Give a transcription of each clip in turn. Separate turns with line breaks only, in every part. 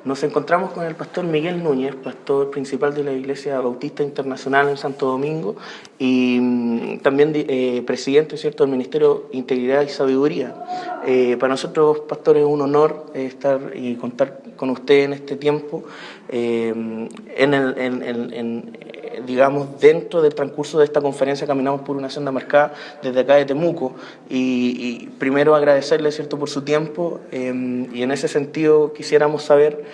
Nos encontramos con el pastor Miguel Núñez, pastor principal de la Iglesia Bautista Internacional en Santo Domingo y también presidente, ¿cierto?, del Ministerio Integridad y Sabiduría. Para nosotros, pastor, es un honor estar y contar con usted en este tiempo, digamos, dentro del transcurso de esta conferencia Caminamos por una Senda Marcada desde acá de Temuco, y primero agradecerle, ¿cierto?, por su tiempo, y en ese sentido quisiéramos saber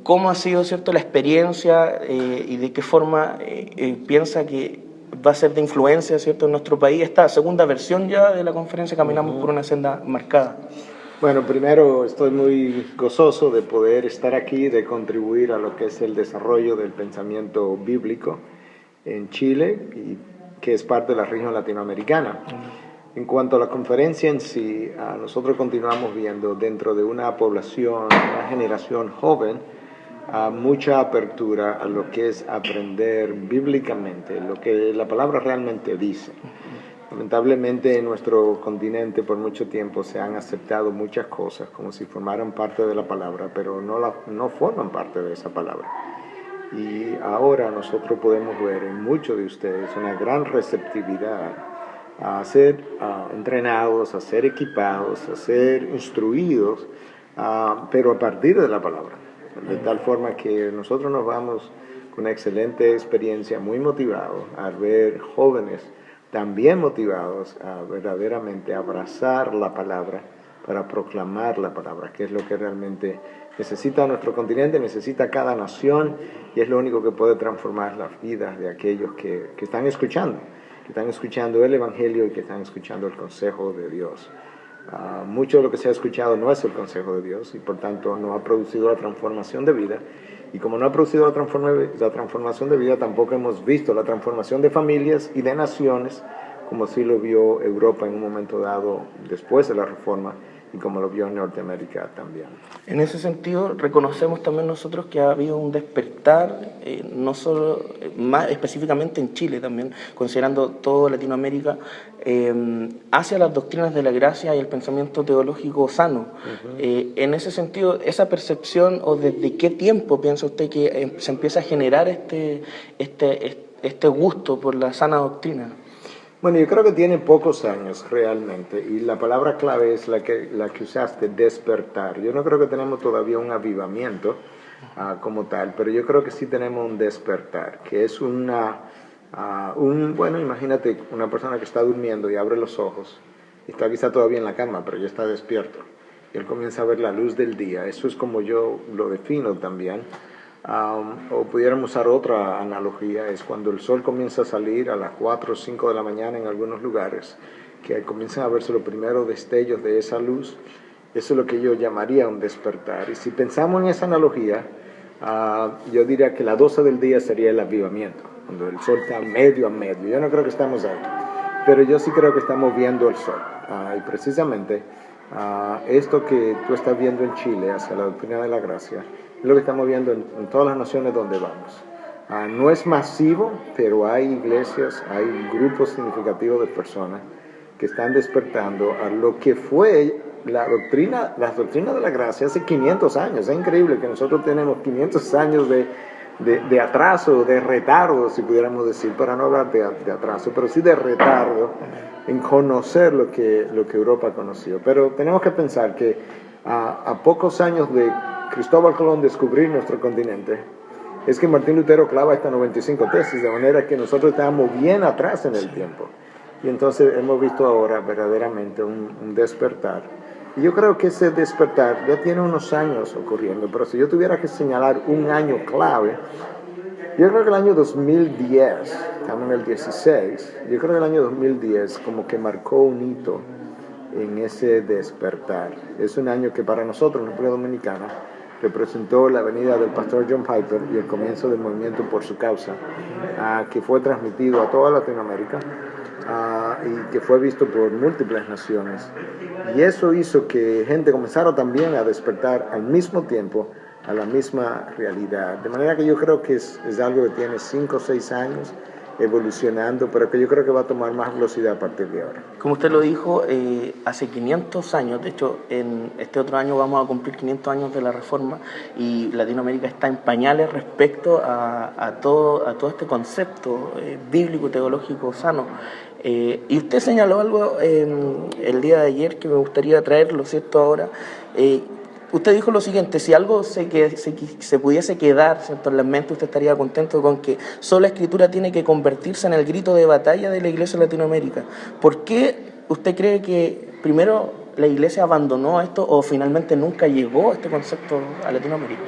cómo ha sido, ¿cierto?, la experiencia y de qué forma piensa que va a ser de influencia, ¿cierto?, en nuestro país esta segunda versión ya de la conferencia Caminamos por una Senda Marcada.
Bueno, primero estoy muy gozoso de poder estar aquí, de contribuir a lo que es el desarrollo del pensamiento bíblico en Chile, y que es parte de la región latinoamericana. En cuanto a la conferencia en sí, nosotros continuamos viendo dentro de una población, una generación joven, mucha apertura a lo que es aprender bíblicamente, lo que la palabra realmente dice. Lamentablemente en nuestro continente por mucho tiempo se han aceptado muchas cosas como si formaran parte de la palabra, pero no forman parte de esa palabra. Y ahora nosotros podemos ver en muchos de ustedes una gran receptividad a ser entrenados, a ser equipados, a ser instruidos, pero a partir de la palabra. De tal forma que nosotros nos vamos con una excelente experiencia, muy motivados a ver jóvenes también motivados a verdaderamente abrazar la palabra para proclamar la palabra, que es lo que realmente necesita nuestro continente, necesita cada nación, y es lo único que puede transformar las vidas de aquellos que están escuchando el Evangelio y que están escuchando el consejo de Dios. Mucho de lo que se ha escuchado no es el consejo de Dios y por tanto no ha producido la transformación de vida. Y como no ha producido la transformación de vida, tampoco hemos visto la transformación de familias y de naciones, como sí lo vio Europa en un momento dado después de la Reforma, y como lo vio en Norteamérica también.
En ese sentido, reconocemos también nosotros que ha habido un despertar, no solo, más específicamente en Chile también, considerando toda Latinoamérica, hacia las doctrinas de la gracia y el pensamiento teológico sano. En ese sentido, esa percepción, o desde qué tiempo piensa usted que se empieza a generar este gusto por la sana doctrina?
Bueno, yo creo que tiene pocos años realmente, y la palabra clave es la que usaste, despertar. Yo no creo que tenemos todavía un avivamiento como tal, pero yo creo que sí tenemos un despertar, que es bueno, imagínate una persona que está durmiendo y abre los ojos, y está quizá todavía en la cama, pero ya está despierto, y él comienza a ver la luz del día. Eso es como yo lo defino también. O pudiéramos usar otra analogía, es cuando el sol comienza a salir a las 4 o 5 de la mañana en algunos lugares, que comienzan a verse los primeros destellos de esa luz. Eso es lo que yo llamaría un despertar. Y si pensamos en esa analogía, yo diría que las 12 del día sería el avivamiento, cuando el sol está medio a medio. Yo no creo que estamos ahí, pero yo sí creo que estamos viendo el sol. Y precisamente esto que tú estás viendo en Chile hacia la doctrina de la gracia es lo que estamos viendo en todas las naciones donde vamos. No es masivo, pero hay iglesias, hay grupos significativos de personas que están despertando a lo que fue las doctrinas de la gracia hace 500 años. Es increíble que nosotros tenemos 500 años de atraso, de retardo, si pudiéramos decir, para no hablar de atraso, pero sí de retardo en conocer lo que Europa conoció. Pero tenemos que pensar que a pocos años de Cristóbal Colón descubrir nuestro continente, es que Martín Lutero clava estas 95 tesis, de manera que nosotros estábamos bien atrás en el tiempo. Y entonces hemos visto ahora verdaderamente un despertar. Y yo creo que ese despertar ya tiene unos años ocurriendo, pero si yo tuviera que señalar un año clave, yo creo que el año 2010, estamos en el 16, yo creo que el año 2010 como que marcó un hito en ese despertar. Es un año que para nosotros, en República Dominicana, representó la venida del pastor John Piper y el comienzo del movimiento por su causa, que fue transmitido a toda Latinoamérica y que fue visto por múltiples naciones. Y eso hizo que gente comenzara también a despertar al mismo tiempo a la misma realidad. De manera que yo creo que es algo que tiene 5 o 6 años evolucionando, pero que yo creo que va a tomar más velocidad a partir de ahora.
Como usted lo dijo, hace 500 años, de hecho en este otro año vamos a cumplir 500 años de la Reforma y Latinoamérica está en pañales respecto a todo este concepto bíblico, teológico, sano. Y usted señaló algo el día de ayer que me gustaría traerlo, ¿cierto? Ahora, usted dijo lo siguiente: si algo se pudiese quedar, ¿cierto?, en la mente, usted estaría contento con que solo la Escritura tiene que convertirse en el grito de batalla de la Iglesia de Latinoamérica. ¿Por qué usted cree que primero la Iglesia abandonó esto o finalmente nunca llegó este concepto a Latinoamérica?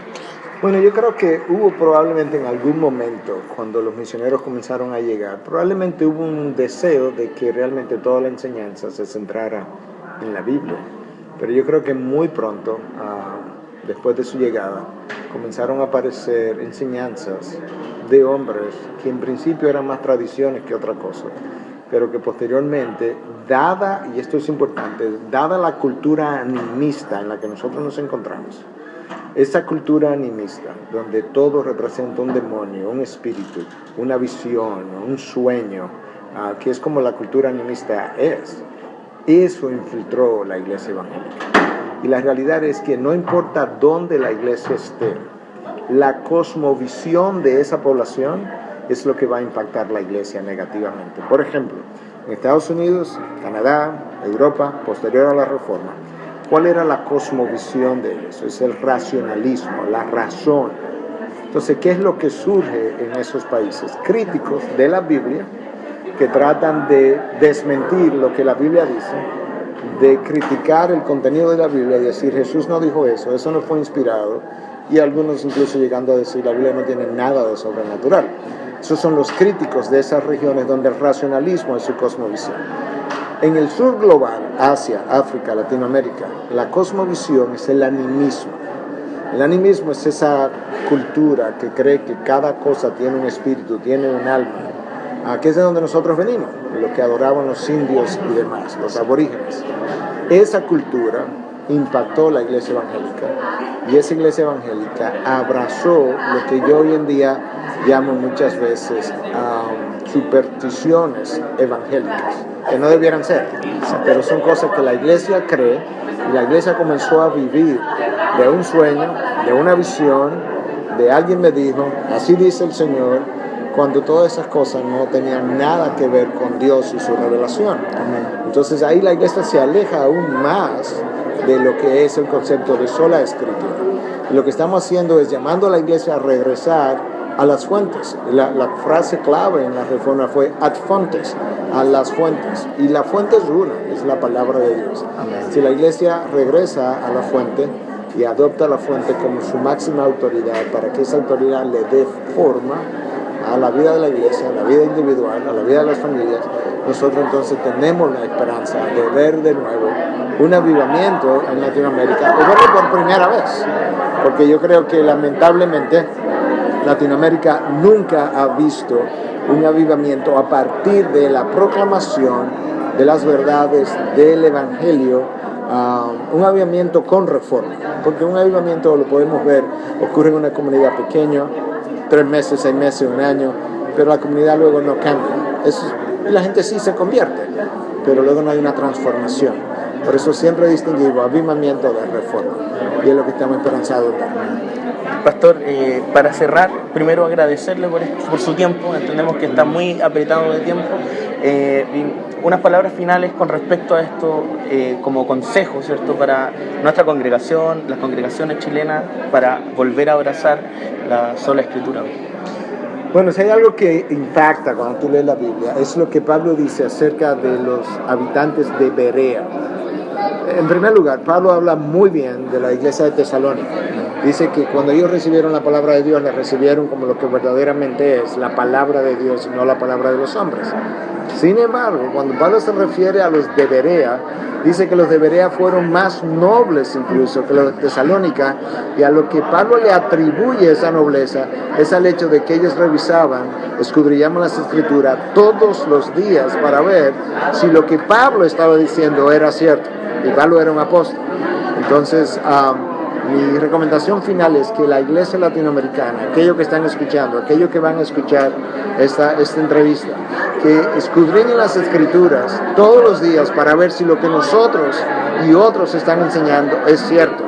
Bueno, yo creo que hubo probablemente en algún momento, cuando los misioneros comenzaron a llegar, probablemente hubo un deseo de que realmente toda la enseñanza se centrara en la Biblia. Pero yo creo que muy pronto, después de su llegada, comenzaron a aparecer enseñanzas de hombres que en principio eran más tradiciones que otra cosa, pero que posteriormente, dada, y esto es importante, dada la cultura animista en la que nosotros nos encontramos, esa cultura animista, donde todo representa un demonio, un espíritu, una visión, un sueño, que es como la cultura animista es, eso infiltró la iglesia evangélica. Y la realidad es que no importa dónde la iglesia esté, la cosmovisión de esa población es lo que va a impactar la iglesia negativamente. Por ejemplo, en Estados Unidos, Canadá, Europa, posterior a la Reforma, ¿cuál era la cosmovisión de ellos? Es el racionalismo, la razón. Entonces, ¿qué es lo que surge en esos países? Críticos de la Biblia, que tratan de desmentir lo que la Biblia dice, de criticar el contenido de la Biblia y decir Jesús no dijo eso no fue inspirado, y algunos incluso llegando a decir la Biblia no tiene nada de sobrenatural. Esos son los críticos de esas regiones donde el racionalismo es su cosmovisión. En el sur global, Asia, África, Latinoamérica, la cosmovisión es el animismo. El animismo es esa cultura que cree que cada cosa tiene un espíritu, tiene un alma, que es de donde nosotros venimos, lo que adoraban los indios y demás, los aborígenes. Esa cultura impactó la iglesia evangélica y esa iglesia evangélica abrazó lo que yo hoy en día llamo muchas veces supersticiones evangélicas, que no debieran ser, pero son cosas que la iglesia cree, y la iglesia comenzó a vivir de un sueño, de una visión, de alguien me dijo, así dice el Señor, cuando todas esas cosas no tenían nada que ver con Dios y su revelación. Entonces ahí la iglesia se aleja aún más de lo que es el concepto de sola escritura. Y lo que estamos haciendo es llamando a la iglesia a regresar a las fuentes. La frase clave en la Reforma fue ad fontes, a las fuentes. Y la fuente es una, es la palabra de Dios. Amén. Si la iglesia regresa a la fuente y adopta la fuente como su máxima autoridad, para que esa autoridad le dé forma a la vida de la iglesia, a la vida individual, a la vida de las familias, nosotros entonces tenemos la esperanza de ver de nuevo un avivamiento en Latinoamérica, o verlo por primera vez, porque yo creo que lamentablemente Latinoamérica nunca ha visto un avivamiento a partir de la proclamación de las verdades del Evangelio, un avivamiento con reforma, porque un avivamiento, lo podemos ver, ocurre en una comunidad pequeña, 3 meses, 6 meses, 1 año, pero la comunidad luego no cambia. La gente sí se convierte, pero luego no hay una transformación. Por eso siempre distinguimos avivamiento de reforma, y es lo que estamos esperanzados en dar.
Pastor, para cerrar, primero agradecerle por su tiempo, entendemos que está muy apretado de tiempo. Unas palabras finales con respecto a esto, como consejo, ¿cierto?, para nuestra congregación, las congregaciones chilenas, para volver a abrazar la sola escritura.
Bueno, si hay algo que impacta cuando tú lees la Biblia, es lo que Pablo dice acerca de los habitantes de Berea. En primer lugar, Pablo habla muy bien de la iglesia de Tesalónica. Dice que cuando ellos recibieron la palabra de Dios, la recibieron como lo que verdaderamente es la palabra de Dios y no la palabra de los hombres. Sin embargo, cuando Pablo se refiere a los de Berea, dice que los de Berea fueron más nobles incluso que los de Tesalónica, y a lo que Pablo le atribuye esa nobleza es al hecho de que ellos revisaban, escudrillaban las escrituras todos los días para ver si lo que Pablo estaba diciendo era cierto, y Pablo era un apóstol. Entonces, Mi recomendación final es que la iglesia latinoamericana, aquellos que están escuchando, aquellos que van a escuchar esta entrevista, que escudriñen las escrituras todos los días para ver si lo que nosotros y otros están enseñando es cierto.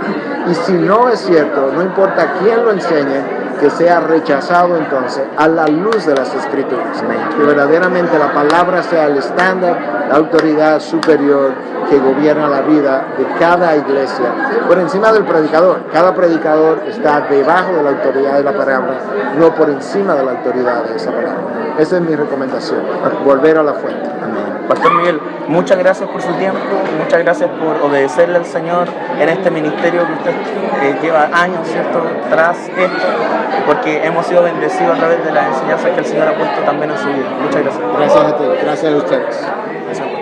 Y si no es cierto, no importa quién lo enseñe, que sea rechazado entonces a la luz de las escrituras. Que verdaderamente la palabra sea el estándar, la autoridad superior que gobierna la vida de cada iglesia, por encima del predicador. Cada predicador está debajo de la autoridad de la palabra, no por encima de la autoridad de esa palabra. Esa es mi recomendación, volver a la fuente.
Amén. Pastor Miguel, muchas gracias por su tiempo, muchas gracias por obedecerle al Señor en este ministerio que usted lleva años, ¿cierto?, tras esto, porque hemos sido bendecidos a través de las enseñanzas que el Señor ha puesto también en su vida. Muchas gracias.
Gracias a ti, gracias a ustedes.
Gracias.